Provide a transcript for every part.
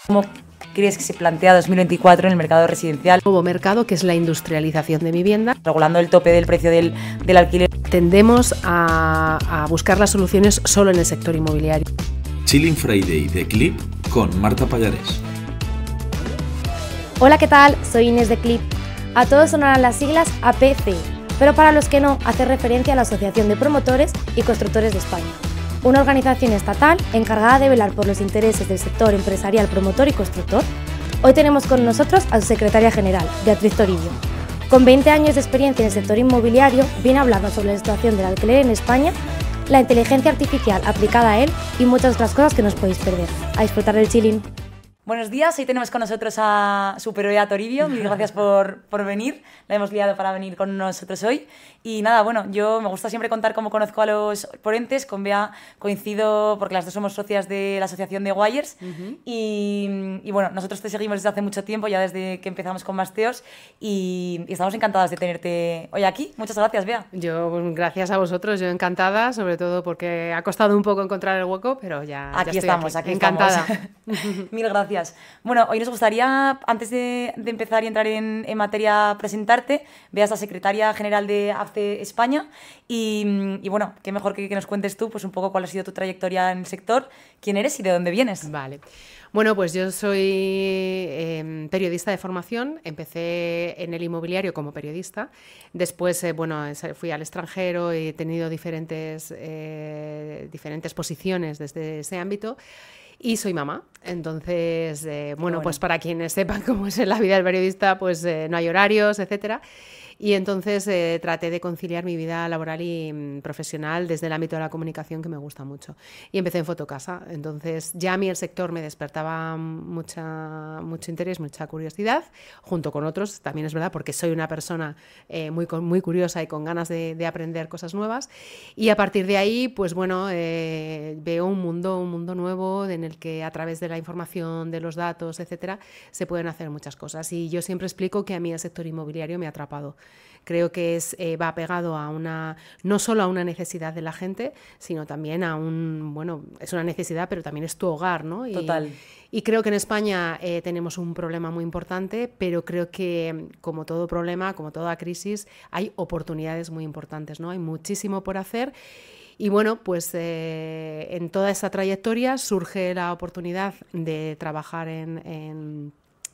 ¿Cómo crees que se plantea 2024 en el mercado residencial? Nuevo mercado, que es la industrialización de vivienda. Regulando el tope del precio del alquiler. Tendemos a buscar las soluciones solo en el sector inmobiliario. Chilling Friday de Clip con Marta Pallares. Hola, ¿qué tal? Soy Inés de Clip. A todos sonarán las siglas APC, pero para los que no, hace referencia a la Asociación de Promotores y Constructores de España, una organización estatal encargada de velar por los intereses del sector empresarial, promotor y constructor. Hoy tenemos con nosotros a su secretaria general, Beatriz Toribio. Con 20 años de experiencia en el sector inmobiliario, viene a hablarnos sobre la situación del alquiler en España, la inteligencia artificial aplicada a él y muchas otras cosas que no os podéis perder. A disfrutar del chilling. Buenos días, hoy tenemos con nosotros a Super Bea Toribio. Mil gracias por venir, la hemos liado para venir con nosotros hoy. Y nada, bueno, yo me gusta siempre contar cómo conozco a los ponentes. Con Bea coincido porque las dos somos socias de la asociación de Wires. Y bueno, nosotros te seguimos desde hace mucho tiempo, ya desde que empezamos con Masteos, y estamos encantadas de tenerte hoy aquí. Muchas gracias, Bea. Gracias a vosotros, yo encantada, sobre todo porque ha costado un poco encontrar el hueco, pero ya aquí estoy estamos, aquí. Encantada. Estamos. Mil gracias. Bueno, hoy nos gustaría, antes de empezar y entrar en materia, presentarte. Veas la secretaria general de AFCE España y bueno, qué mejor que nos cuentes tú pues un poco cuál ha sido tu trayectoria en el sector, quién eres y de dónde vienes. Vale. Bueno, pues yo soy periodista de formación, empecé en el inmobiliario como periodista, después fui al extranjero y he tenido diferentes posiciones desde ese ámbito. Y soy mamá, entonces, bueno, pues para quienes sepan cómo es en la vida del periodista, pues no hay horarios, etcétera. Y entonces traté de conciliar mi vida laboral y profesional desde el ámbito de la comunicación, que me gusta mucho. Y empecé en Fotocasa. Entonces ya a mí el sector me despertaba mucho interés, mucha curiosidad, junto con otros, también es verdad, porque soy una persona muy curiosa y con ganas de aprender cosas nuevas. Y a partir de ahí, pues bueno, veo un mundo nuevo en el que a través de la información, de los datos, etcétera, se pueden hacer muchas cosas. Y yo siempre explico que a mí el sector inmobiliario me ha atrapado. Creo que va pegado a no solo a una necesidad de la gente, sino también es una necesidad, pero también es tu hogar, ¿no? Total. Y creo que en España tenemos un problema muy importante, pero creo que como todo problema, como toda crisis, hay oportunidades muy importantes, ¿no? Hay muchísimo por hacer. Y bueno, pues en toda esa trayectoria surge la oportunidad de trabajar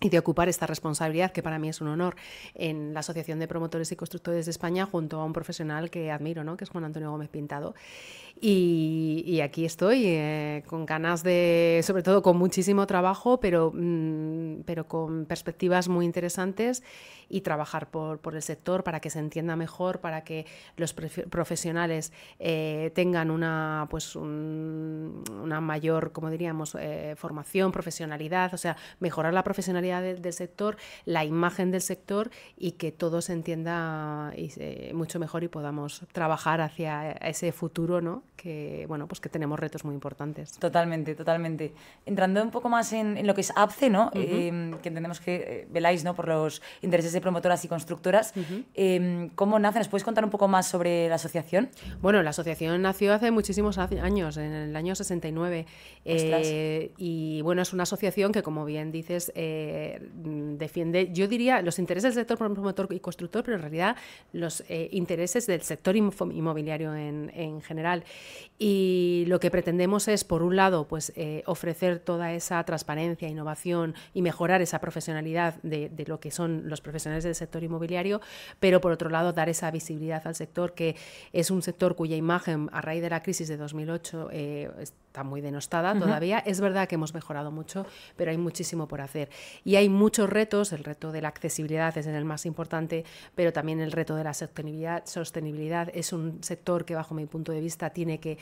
y de ocupar esta responsabilidad, que para mí es un honor, en la Asociación de Promotores y Constructores de España, junto a un profesional que admiro, ¿no? Que es Juan Antonio Gómez Pintado. Y aquí estoy con ganas sobre todo con muchísimo trabajo, pero con perspectivas muy interesantes, y trabajar por el sector para que se entienda mejor, para que los profesionales tengan una mayor, como diríamos, formación, profesionalidad, o sea, mejorar la profesionalidad del sector, la imagen del sector, y que todo se entienda mucho mejor y podamos trabajar hacia ese futuro, ¿no? Que bueno, pues que tenemos retos muy importantes. Totalmente, totalmente. Entrando un poco más en lo que es APCE, ¿no? Que entendemos que veláis, ¿no?, por los intereses de promotoras y constructoras. ¿Cómo nace? ¿Nos puedes contar un poco más sobre la asociación? Bueno, la asociación nació hace muchísimos años, en el año 69. Y bueno, es una asociación que, como bien dices, defiende, yo diría, los intereses del sector promotor y constructor, pero en realidad los intereses del sector inmobiliario en general. Y lo que pretendemos es, por un lado, pues ofrecer toda esa transparencia, innovación y mejorar esa profesionalidad de lo que son los profesionales del sector inmobiliario, pero por otro lado dar esa visibilidad al sector, que es un sector cuya imagen a raíz de la crisis de 2008 está muy denostada todavía. Es verdad que hemos mejorado mucho, pero hay muchísimo por hacer. Y hay muchos retos. El reto de la accesibilidad es el más importante, pero también el reto de la sostenibilidad es un sector que, bajo mi punto de vista, tiene que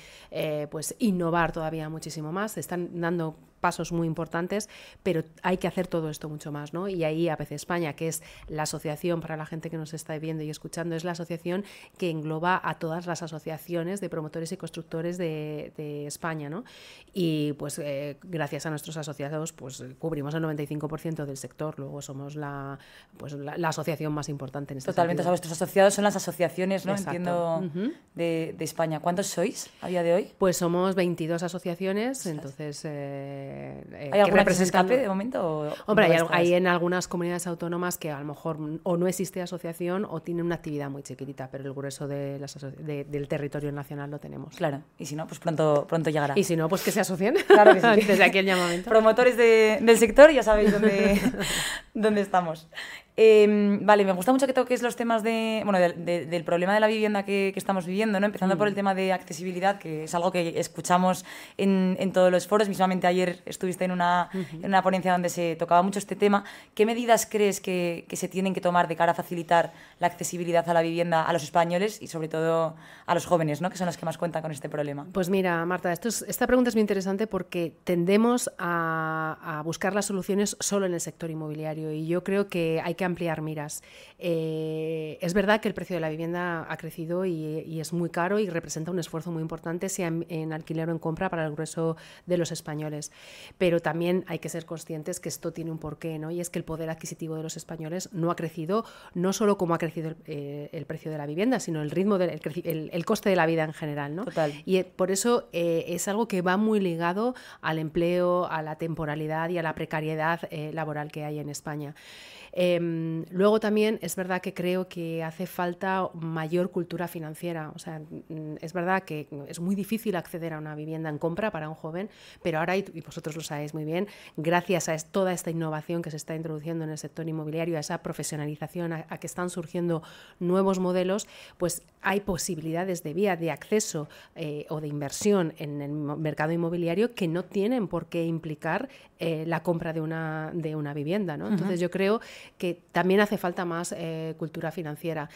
pues innovar todavía muchísimo más. Se están dando pasos muy importantes, pero hay que hacer todo esto mucho más, ¿no? Y ahí APC España, que es la asociación, para la gente que nos está viendo y escuchando, es la asociación que engloba a todas las asociaciones de promotores y constructores de España, ¿no? Y pues gracias a nuestros asociados pues cubrimos el 95% del sector. Luego somos la asociación más importante en este Totalmente. sentido. O sea, vuestros asociados son las asociaciones, ¿no? Exacto. Entiendo, de España. ¿Cuántos sois a día de hoy? Pues somos 22 asociaciones. Ostras. Entonces ¿Hay alguna que se escape de momento? Hombre, hay en algunas comunidades autónomas que a lo mejor o no existe asociación o tienen una actividad muy chiquitita, pero el grueso del territorio nacional lo tenemos. Claro, y si no, pues pronto llegará. Y si no, pues que se asocien. Claro que sí. Desde aquí el llamamiento. Promotores del sector, ya sabéis dónde estamos. Vale, me gusta mucho que toques los temas del problema de la vivienda que estamos viviendo, ¿no? Empezando por el tema de accesibilidad, que es algo que escuchamos en todos los foros. Mismamente ayer estuviste en una ponencia donde se tocaba mucho este tema. ¿Qué medidas crees que se tienen que tomar de cara a facilitar la accesibilidad a la vivienda a los españoles y sobre todo a los jóvenes, ¿no? Que son los que más cuentan con este problema? Pues mira, Marta, esta pregunta es muy interesante porque tendemos a buscar las soluciones solo en el sector inmobiliario y yo creo que hay que ampliar miras. Es verdad que el precio de la vivienda ha crecido y es muy caro y representa un esfuerzo muy importante, sea en alquiler o en compra, para el grueso de los españoles. Pero también hay que ser conscientes que esto tiene un porqué, ¿no? Y es que el poder adquisitivo de los españoles no ha crecido, no solo como ha crecido el precio de la vivienda, sino el ritmo, el coste de la vida en general, ¿no? Total. Y por eso es algo que va muy ligado al empleo, a la temporalidad y a la precariedad laboral que hay en España. Luego también es verdad que creo que hace falta mayor cultura financiera. O sea, es verdad que es muy difícil acceder a una vivienda en compra para un joven, pero ahora, y vosotros lo sabéis muy bien, gracias a toda esta innovación que se está introduciendo en el sector inmobiliario, a esa profesionalización, a que están surgiendo nuevos modelos, pues hay posibilidades de vía de acceso o de inversión en el mercado inmobiliario que no tienen por qué implicar la compra de una vivienda, ¿no? Entonces yo creo que también hace falta más cultura financiera.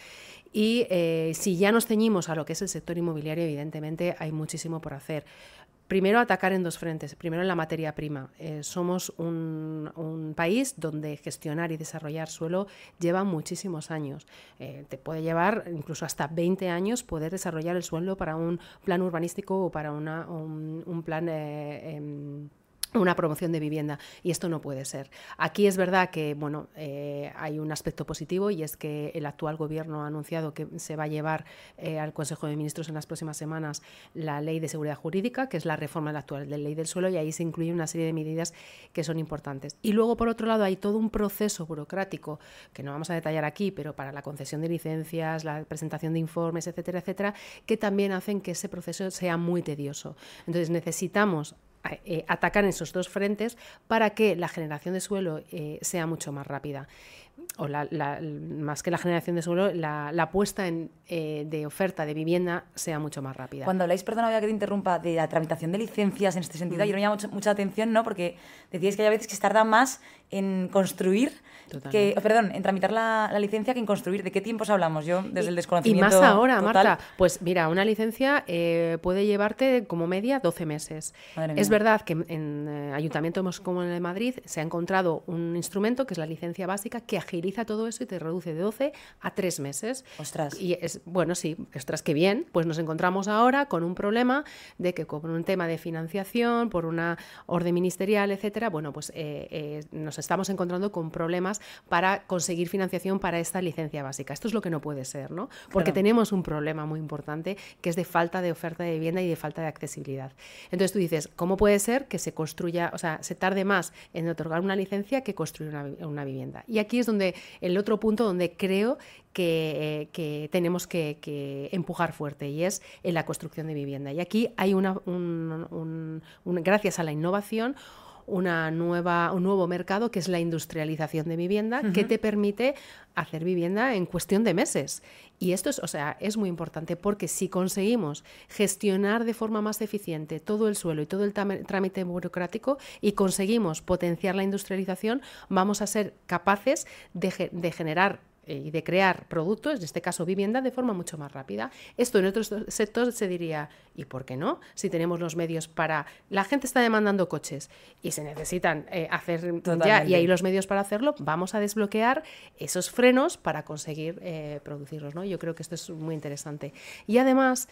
Y si ya nos ceñimos a lo que es el sector inmobiliario, evidentemente hay muchísimo por hacer. Primero, atacar en dos frentes. Primero, en la materia prima. Somos un país donde gestionar y desarrollar suelo lleva muchísimos años. Te puede llevar incluso hasta 20 años poder desarrollar el suelo para un plan urbanístico o para un plan una promoción de vivienda, y esto no puede ser. Aquí es verdad que hay un aspecto positivo, y es que el actual gobierno ha anunciado que se va a llevar al Consejo de Ministros en las próximas semanas la Ley de Seguridad Jurídica, que es la reforma de la actual Ley del Suelo, y ahí se incluye una serie de medidas que son importantes. Y luego, por otro lado, hay todo un proceso burocrático que no vamos a detallar aquí, pero para la concesión de licencias, la presentación de informes, etcétera, etcétera, que también hacen que ese proceso sea muy tedioso. Entonces necesitamos atacar en esos dos frentes para que la generación de suelo sea mucho más rápida. O más que la generación de suelo, la puesta de oferta de vivienda sea mucho más rápida. Cuando habláis, perdona, voy a que te interrumpa, de la tramitación de licencias en este sentido, ayer me llama mucha atención, ¿no? Porque decíais que hay veces que se tarda más en construir en tramitar la licencia que en construir. ¿De qué tiempos hablamos? Yo, desde el desconocimiento y más ahora, total. Marta, pues mira, una licencia puede llevarte como media 12 meses. Es verdad que en ayuntamientos como en el de Madrid se ha encontrado un instrumento que es la licencia básica, que agiliza todo eso y te reduce de 12 a 3 meses. Ostras. Y ostras, qué bien. Pues nos encontramos ahora con un problema de que con un tema de financiación, por una orden ministerial, etcétera, pues nos estamos encontrando con problemas para conseguir financiación para esta licencia básica. Esto es lo que no puede ser, ¿no? Porque tenemos un problema muy importante, que es de falta de oferta de vivienda y de falta de accesibilidad. Entonces tú dices, ¿cómo puede ser que se construya, se tarde más en otorgar una licencia que construir una vivienda? Y aquí es donde el otro punto donde creo que tenemos que empujar fuerte, y es en la construcción de vivienda. Y aquí hay gracias a la innovación, un nuevo mercado, que es la industrialización de vivienda, que te permite hacer vivienda en cuestión de meses. Y esto es muy importante, porque si conseguimos gestionar de forma más eficiente todo el suelo y todo el trámite burocrático, y conseguimos potenciar la industrialización, vamos a ser capaces de generar y de crear productos, en este caso vivienda, de forma mucho más rápida. Esto en otros sectores se diría, ¿y por qué no? Si tenemos los medios para... La gente está demandando coches y se necesitan hacer Totalmente. ya, y hay los medios para hacerlo, vamos a desbloquear esos frenos para conseguir producirlos, ¿no? Yo creo que esto es muy interesante. Y además...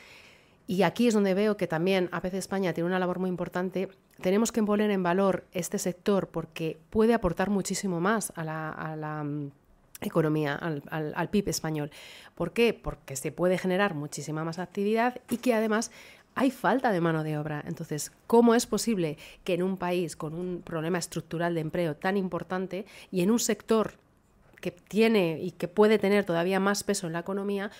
Y aquí es donde veo que también a veces España tiene una labor muy importante. Tenemos que poner en valor este sector, porque puede aportar muchísimo más a la economía, al PIB español. ¿Por qué? Porque se puede generar muchísima más actividad, y que además hay falta de mano de obra. Entonces, ¿cómo es posible que en un país con un problema estructural de empleo tan importante y en un sector que tiene y que puede tener todavía más peso en la economía,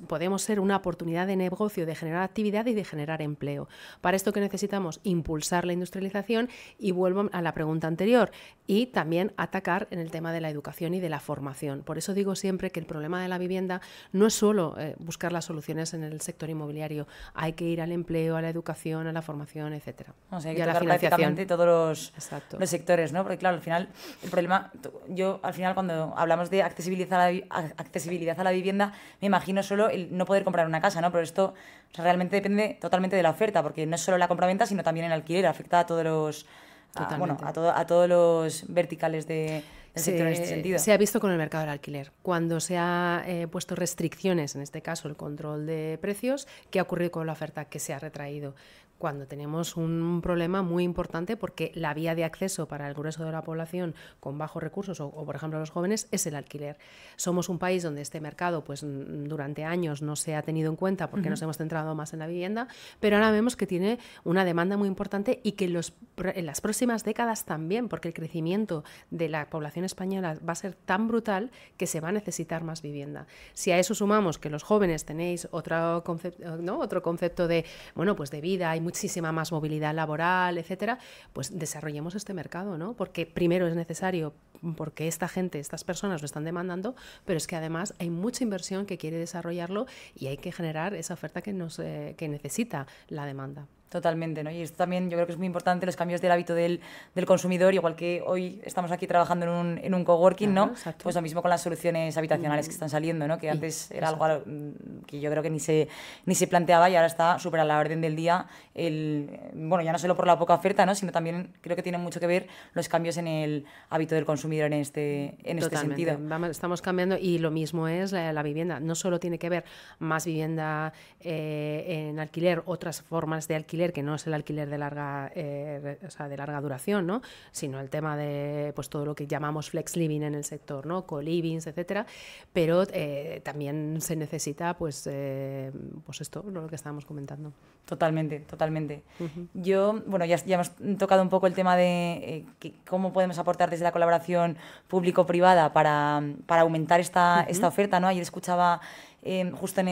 podemos ser una oportunidad de negocio, de generar actividad y de generar empleo? Para esto, que necesitamos impulsar la industrialización, y vuelvo a la pregunta anterior, y también atacar en el tema de la educación y de la formación. Por eso digo siempre que el problema de la vivienda no es solo buscar las soluciones en el sector inmobiliario, hay que ir al empleo, a la educación, a la formación, etcétera. O sea, hay que tocar prácticamente todos los sectores, ¿no? Porque claro, al final, el problema, yo al final cuando hablamos de accesibilidad a la vivienda, me imagino solo el no poder comprar una casa, ¿no? Pero esto, o sea, realmente depende totalmente de la oferta, porque no es solo la compraventa, sino también el alquiler, afecta a todos los a todos los verticales del sector en este sentido. Se ha visto con el mercado del alquiler. Cuando se ha puesto restricciones, en este caso el control de precios, ¿qué ha ocurrido con la oferta? Que se ha retraído. Cuando tenemos un problema muy importante, porque la vía de acceso para el grueso de la población con bajos recursos o por ejemplo los jóvenes es el alquiler. Somos un país donde este mercado pues durante años no se ha tenido en cuenta porque nos hemos centrado más en la vivienda, pero ahora vemos que tiene una demanda muy importante y que en las próximas décadas también, porque el crecimiento de la población española va a ser tan brutal que se va a necesitar más vivienda. Si a eso sumamos que los jóvenes tenéis otro concepto de, bueno, pues de vida, hay muchísima más movilidad laboral, etcétera, pues desarrollemos este mercado, ¿no? Porque primero es necesario, porque estas personas lo están demandando, pero es que además hay mucha inversión que quiere desarrollarlo y hay que generar esa oferta que necesita la demanda. Totalmente, ¿no? Y esto también yo creo que es muy importante, los cambios del hábito del consumidor, igual que hoy estamos aquí trabajando en un coworking, ¿no? Exacto. Pues lo mismo con las soluciones habitacionales que están saliendo, ¿no? Que antes era algo que yo creo que ni se planteaba y ahora está súper a la orden del día. Bueno, ya no solo por la poca oferta, ¿no? Sino también creo que tienen mucho que ver los cambios en el hábito del consumidor en este sentido. Estamos cambiando, y lo mismo es la vivienda. No solo tiene que ver más vivienda en alquiler, otras formas de alquiler, que no es el alquiler de larga duración, ¿no? Sino el tema de pues todo lo que llamamos flex living en el sector, ¿no? Co-livings, etcétera, pero también se necesita pues esto, lo que estábamos comentando. Totalmente. Yo, bueno, ya hemos tocado un poco el tema de cómo podemos aportar desde la colaboración público-privada para aumentar esta oferta, ¿no? Ayer escuchaba justo en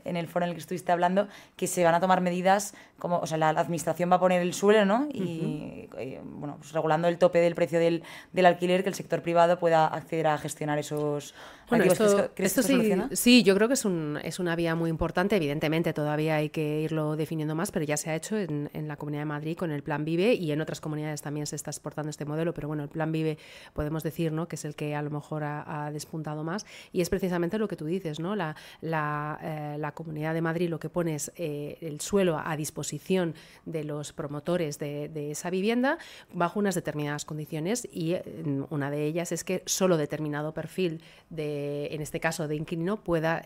el foro en el que estuviste hablando, que se van a tomar medidas como, o sea, la administración va a poner el suelo, ¿no? Y bueno, pues regulando el tope del precio del alquiler, que el sector privado pueda acceder a gestionar esos activos. ¿Crees que esto soluciona? Sí, yo creo que es una vía muy importante. Evidentemente todavía hay que irlo definiendo más, pero ya se ha hecho en la Comunidad de Madrid con el Plan Vive, y en otras comunidades también se está exportando este modelo, pero bueno, el Plan Vive podemos decir, ¿no?, que es el que a lo mejor ha despuntado más, y es precisamente lo que tú dices, ¿no? La Comunidad de Madrid lo que pone es el suelo a disposición de los promotores de esa vivienda bajo unas determinadas condiciones, y una de ellas es que solo determinado perfil en este caso de inquilino pueda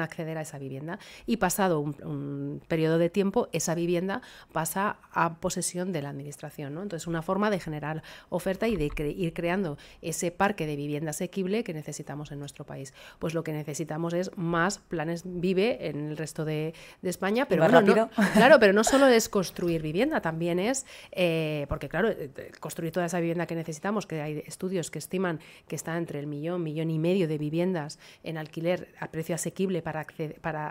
acceder a esa vivienda, y pasado un periodo de tiempo esa vivienda pasa a posesión de la administración, ¿no? Entonces, una forma de generar oferta y de ir creando ese parque de vivienda asequible que necesitamos en nuestro país. Pues lo que necesitamos es más planes Vive en el resto de España, pero pero no solo es construir vivienda, también es, porque claro, construir toda esa vivienda que necesitamos, que hay estudios que estiman que está entre el millón y medio de viviendas en alquiler a precio asequible para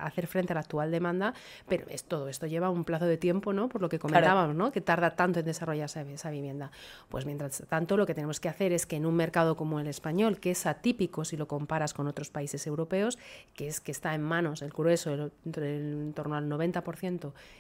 hacer frente a la actual demanda, pero todo esto lleva un plazo de tiempo, ¿no? Por lo que comentábamos, ¿no?, que tarda tanto en desarrollar esa vivienda. Pues mientras tanto, lo que tenemos que hacer es que en un mercado como el español, que es atípico si lo comparas con otros países europeos, que está en manos, el grueso, en torno al 90%,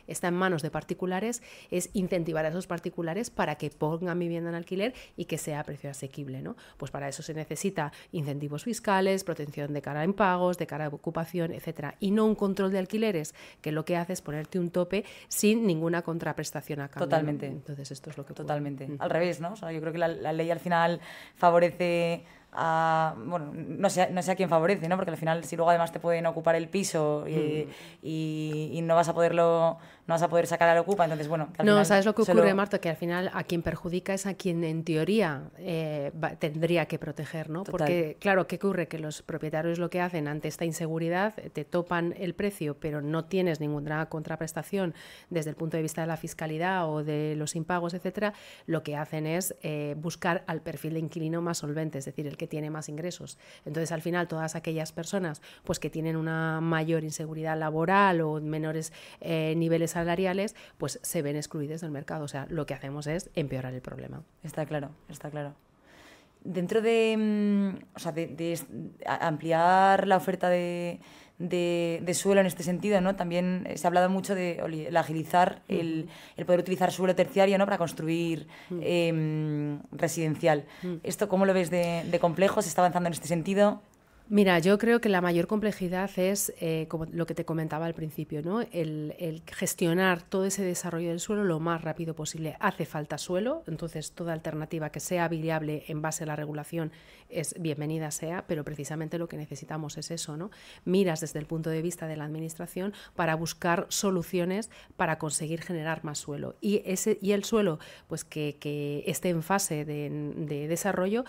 está en manos de particulares, es incentivar a esos particulares para que pongan vivienda en alquiler y que sea a precio asequible, ¿no? Pues para eso se necesita incentivos fiscales, protección de cara a impagos, de cara a ocupación, etcétera, y no un control de alquileres que lo que hace es ponerte un tope sin ninguna contraprestación a cambio. Totalmente. Entonces esto es lo que Totalmente. Al revés, ¿no? O sea, yo creo que la ley al final favorece bueno, no sé a quién favorece, ¿no? Porque al final, si luego además te pueden ocupar el piso y no vas a poder sacar al ocupa, entonces, bueno... Que al final ¿sabes lo que ocurre, Marta? Que al final a quien perjudica es a quien en teoría tendría que proteger, ¿no? Total. Porque, claro, ¿qué ocurre? Que los propietarios lo que hacen ante esta inseguridad, te topan el precio, pero no tienes ninguna contraprestación desde el punto de vista de la fiscalidad o de los impagos, etcétera. Lo que hacen es buscar al perfil de inquilino más solvente, es decir, el que tiene más ingresos. Entonces, al final, todas aquellas personas pues que tienen una mayor inseguridad laboral o menores niveles salariales, pues se ven excluidos del mercado. O sea, lo que hacemos es empeorar el problema. Está claro. Dentro de ampliar la oferta de suelo en este sentido, ¿no? También se ha hablado mucho de agilizar el poder utilizar suelo terciario, ¿no? Para construir residencial. ¿Esto cómo lo ves de complejo? ¿Se está avanzando en este sentido? Mira, yo creo que la mayor complejidad es, como lo que te comentaba al principio, ¿no? El gestionar todo ese desarrollo del suelo lo más rápido posible. Hace falta suelo, entonces toda alternativa que sea viable en base a la regulación es bienvenida sea, pero precisamente lo que necesitamos es eso, ¿no? Miras desde el punto de vista de la administración para buscar soluciones para conseguir generar más suelo. Y el suelo, pues que esté en fase de desarrollo,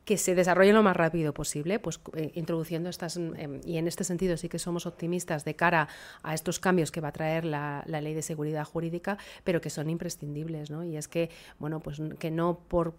que se desarrolle lo más rápido posible, pues introduciendo estas, y en este sentido sí que somos optimistas de cara a estos cambios que va a traer la Ley de Seguridad Jurídica, pero que son imprescindibles, ¿no? Y es que, bueno, pues que no por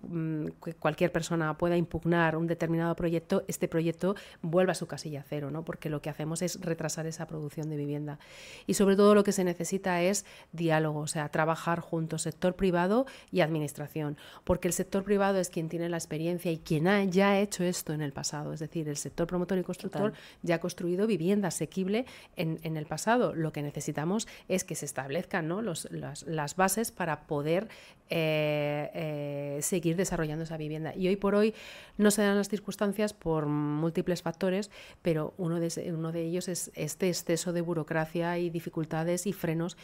que cualquier persona pueda impugnar un determinado proyecto, este proyecto vuelva a su casilla cero, ¿no? Porque lo que hacemos es retrasar esa producción de vivienda. Y sobre todo lo que se necesita es diálogo, o sea, trabajar juntos, sector privado y administración, porque el sector privado es quien tiene la experiencia y quien ya ha hecho esto en el pasado, es decir, el sector promotor y constructor ya ha construido vivienda asequible en el pasado. Lo que necesitamos es que se establezcan, ¿no? las bases para poder seguir desarrollando esa vivienda. Y hoy por hoy no se dan las circunstancias por múltiples factores, pero uno de ellos es este exceso de burocracia y dificultades y frenos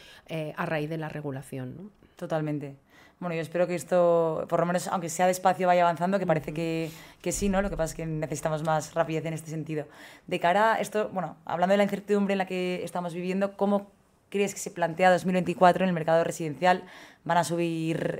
a raíz de la regulación, ¿no? Totalmente. Bueno, yo espero que esto, por lo menos, aunque sea despacio, vaya avanzando, que parece que sí, ¿no? Lo que pasa es que necesitamos más rapidez en este sentido. De cara a esto, bueno, hablando de la incertidumbre en la que estamos viviendo, ¿cómo crees que se plantea 2024 en el mercado residencial? ¿Van a subir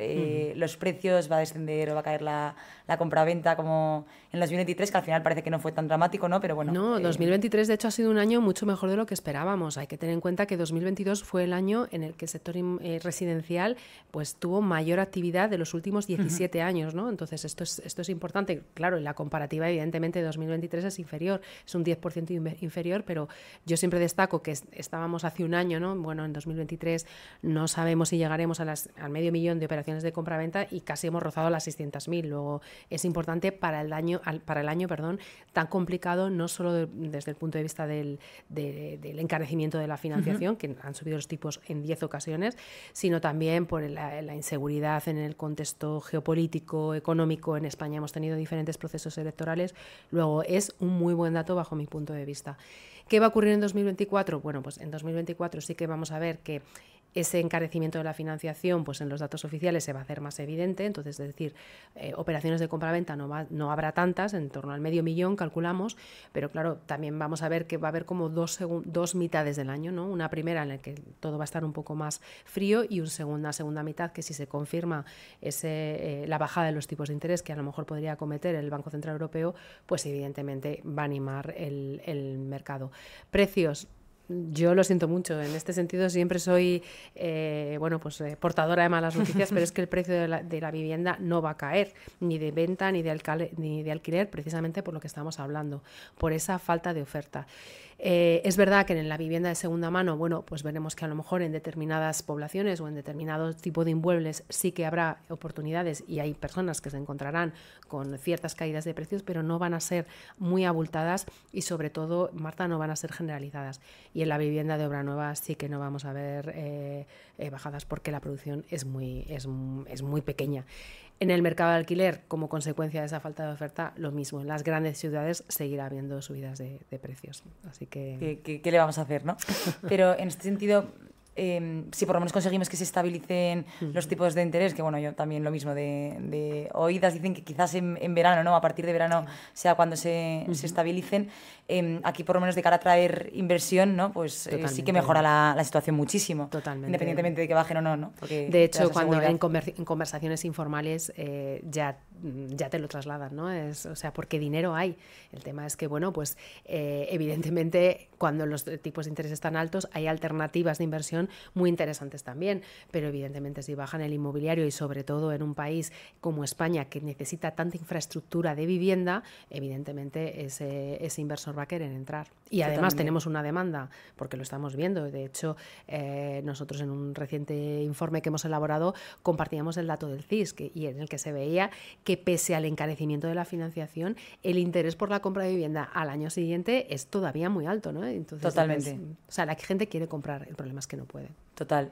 los precios? ¿Va a descender o va a caer la compraventa como en 2023? Que al final parece que no fue tan dramático, ¿no? Pero bueno. No, 2023 de hecho ha sido un año mucho mejor de lo que esperábamos. Hay que tener en cuenta que 2022 fue el año en el que el sector residencial pues tuvo mayor actividad de los últimos 17 años, ¿no? Entonces esto es importante. Claro, en la comparativa evidentemente 2023 es inferior, es un 10% inferior, pero yo siempre destaco que estábamos hace un año, ¿no? Bueno, en 2023 no sabemos si llegaremos al 500.000 de operaciones de compraventa y casi hemos rozado las 600.000. Luego es importante para el año tan complicado, no solo desde el punto de vista del encarecimiento de la financiación, que han subido los tipos en 10 ocasiones, sino también por la inseguridad en el contexto geopolítico, económico. En España hemos tenido diferentes procesos electorales. Luego es un muy buen dato bajo mi punto de vista. ¿Qué va a ocurrir en 2024? Bueno, pues en 2024 sí que vamos a ver que ese encarecimiento de la financiación, pues en los datos oficiales se va a hacer más evidente. Entonces, es decir, operaciones de compraventa no habrá tantas, en torno al 500.000 calculamos, pero claro, también vamos a ver que va a haber como dos mitades del año, ¿no? Una primera en la que todo va a estar un poco más frío y una segunda mitad que, si se confirma la bajada de los tipos de interés que a lo mejor podría acometer el Banco Central Europeo, pues evidentemente va a animar el mercado. Precios. Yo lo siento mucho, en este sentido siempre soy portadora de malas noticias, pero es que el precio de la vivienda no va a caer, ni de venta ni de alquiler, precisamente por lo que estamos hablando, por esa falta de oferta. Es verdad que en la vivienda de segunda mano, bueno, pues veremos que a lo mejor en determinadas poblaciones o en determinado tipo de inmuebles sí que habrá oportunidades y hay personas que se encontrarán con ciertas caídas de precios, pero no van a ser muy abultadas y sobre todo, Marta, no van a ser generalizadas. Y en la vivienda de obra nueva sí que no vamos a ver bajadas porque la producción es muy pequeña. En el mercado de alquiler, como consecuencia de esa falta de oferta, lo mismo. En las grandes ciudades seguirá habiendo subidas de precios. Así que... ¿Qué le vamos a hacer, no? Pero en este sentido, si por lo menos conseguimos que se estabilicen los tipos de interés, que bueno, yo también lo mismo de oídas dicen que quizás en verano, ¿no? A partir de verano sea cuando se estabilicen, aquí por lo menos de cara a traer inversión, ¿no? Pues sí que mejora la situación muchísimo. Totalmente. Independientemente de que bajen o no, ¿no? Porque de hecho, cuando en conversaciones informales ya te lo trasladan, ¿no? O sea, porque dinero hay. El tema es que, bueno, pues evidentemente cuando los tipos de interés están altos hay alternativas de inversión muy interesantes también, pero evidentemente si bajan el inmobiliario y sobre todo en un país como España que necesita tanta infraestructura de vivienda, evidentemente ese inversor va a querer entrar. Y además tenemos una demanda, porque lo estamos viendo. De hecho, nosotros en un reciente informe que hemos elaborado compartíamos el dato del CIS y en el que se veía que pese al encarecimiento de la financiación, el interés por la compra de vivienda al año siguiente es todavía muy alto, ¿no? Entonces, totalmente. O sea, la gente quiere comprar, el problema es que no puede. Total.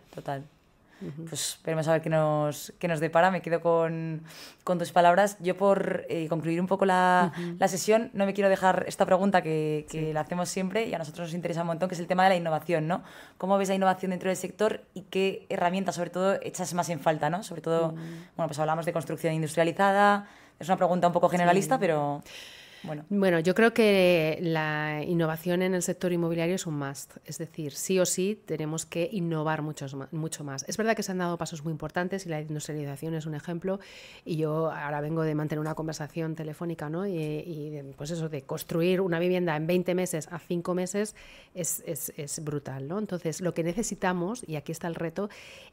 Pues esperemos a ver qué nos depara. Me quedo con tus palabras. Yo por concluir un poco la sesión, no me quiero dejar esta pregunta que la hacemos siempre y a nosotros nos interesa un montón, que es el tema de la innovación, ¿no? ¿Cómo ves la innovación dentro del sector y qué herramientas, sobre todo, echas más en falta, ¿no? Sobre todo, bueno, pues hablamos de construcción industrializada. Es una pregunta un poco generalista, pero... Bueno, yo creo que la innovación en el sector inmobiliario es un must. Es decir, sí o sí tenemos que innovar mucho más. Es verdad que se han dado pasos muy importantes y la industrialización es un ejemplo. Y yo ahora vengo de mantener una conversación telefónica, ¿no? Y pues eso, de construir una vivienda en 20 meses a 5 meses es brutal, ¿no? Entonces, lo que necesitamos, y aquí está el reto,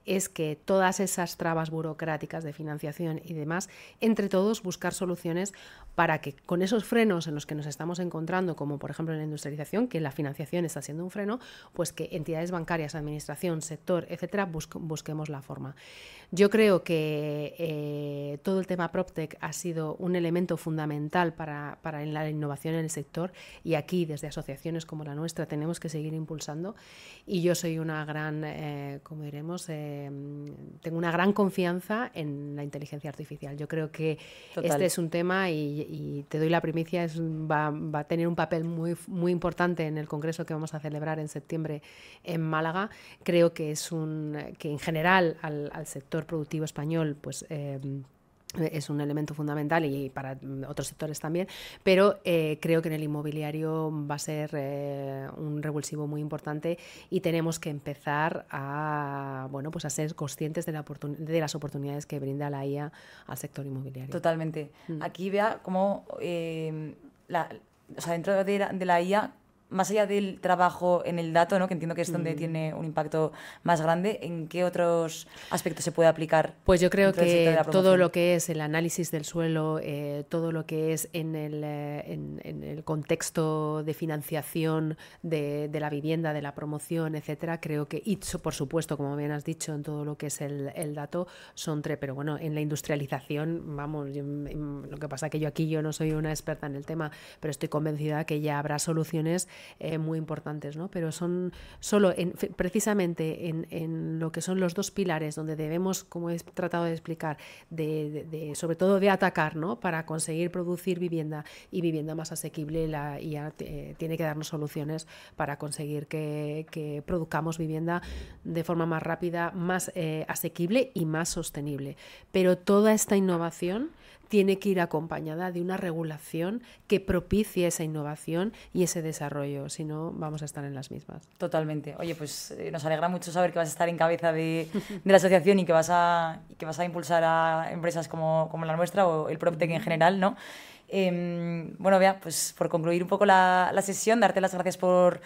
es que todas esas trabas burocráticas de financiación y demás, entre todos buscar soluciones para que con esos frenos en los que nos estamos encontrando, como por ejemplo en la industrialización, que la financiación está siendo un freno, pues que entidades bancarias, administración, sector, etcétera, busquemos la forma. Yo creo que todo el tema PropTech ha sido un elemento fundamental para la innovación en el sector y aquí, desde asociaciones como la nuestra, tenemos que seguir impulsando. Y yo soy una gran, como diremos, tengo una gran confianza en la inteligencia artificial. Yo creo que este es un tema y te doy la primicia, va a tener un papel muy importante en el congreso que vamos a celebrar en septiembre en Málaga. Creo que que en general al sector productivo español pues es un elemento fundamental y para otros sectores también, pero creo que en el inmobiliario va a ser un revulsivo muy importante y tenemos que empezar a ser conscientes de las oportunidades que brinda la IA al sector inmobiliario. Totalmente. Aquí vea cómo dentro de la IA, más allá del trabajo en el dato, ¿no? Que entiendo que es donde tiene un impacto más grande, ¿en qué otros aspectos se puede aplicar? Pues yo creo que todo lo que es el análisis del suelo, todo lo que es en el contexto de financiación de la vivienda, de la promoción, etcétera, creo que, y por supuesto, como bien has dicho, en todo lo que es el dato, son tres. Pero bueno, en la industrialización, vamos, lo que pasa es que yo no soy una experta en el tema, pero estoy convencida que ya habrá soluciones muy importantes, ¿no? Pero son solo precisamente en lo que son los dos pilares donde debemos, como he tratado de explicar, sobre todo de atacar, ¿no? Para conseguir producir vivienda y vivienda más asequible, la IA tiene que darnos soluciones para conseguir que produzcamos vivienda de forma más rápida, más asequible y más sostenible. Pero toda esta innovación tiene que ir acompañada de una regulación que propicie esa innovación y ese desarrollo, si no vamos a estar en las mismas. Totalmente. Oye, pues nos alegra mucho saber que vas a estar en cabeza de la asociación y que vas a impulsar a empresas como la nuestra o el PropTech en general, ¿no? Bueno, Bea, pues por concluir un poco la sesión, darte las gracias por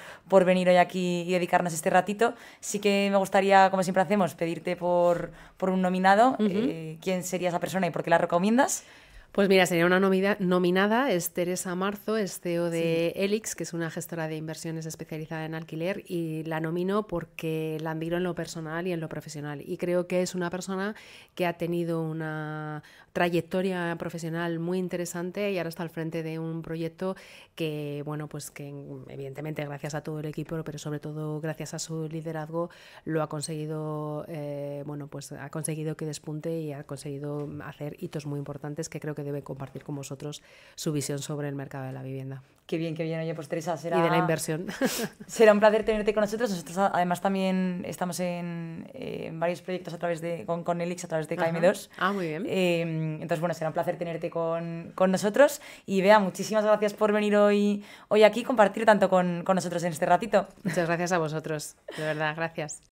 venir hoy aquí y dedicarnos este ratito. Sí que me gustaría, como siempre hacemos, pedirte por un nominado. ¿Quién sería esa persona y por qué la recomiendas? Pues mira, sería una nominada, es Teresa Marzo, es CEO de Elix, que es una gestora de inversiones especializada en alquiler, y la nomino porque la admiro en lo personal y en lo profesional. Y creo que es una persona que ha tenido una trayectoria profesional muy interesante y ahora está al frente de un proyecto que, bueno, pues que evidentemente gracias a todo el equipo, pero sobre todo gracias a su liderazgo, lo ha conseguido, ha conseguido que despunte y ha conseguido hacer hitos muy importantes que creo que que debe compartir con vosotros su visión sobre el mercado de la vivienda. Qué bien, oye, pues Teresa, será... Y de la inversión. Será un placer tenerte con nosotros. Nosotros además también estamos en varios proyectos a través con Elix, a través de KM2. Ah, muy bien. Entonces, bueno, será un placer tenerte con nosotros. Y Bea, muchísimas gracias por venir hoy aquí y compartir tanto con nosotros en este ratito. Muchas gracias a vosotros, de verdad, gracias.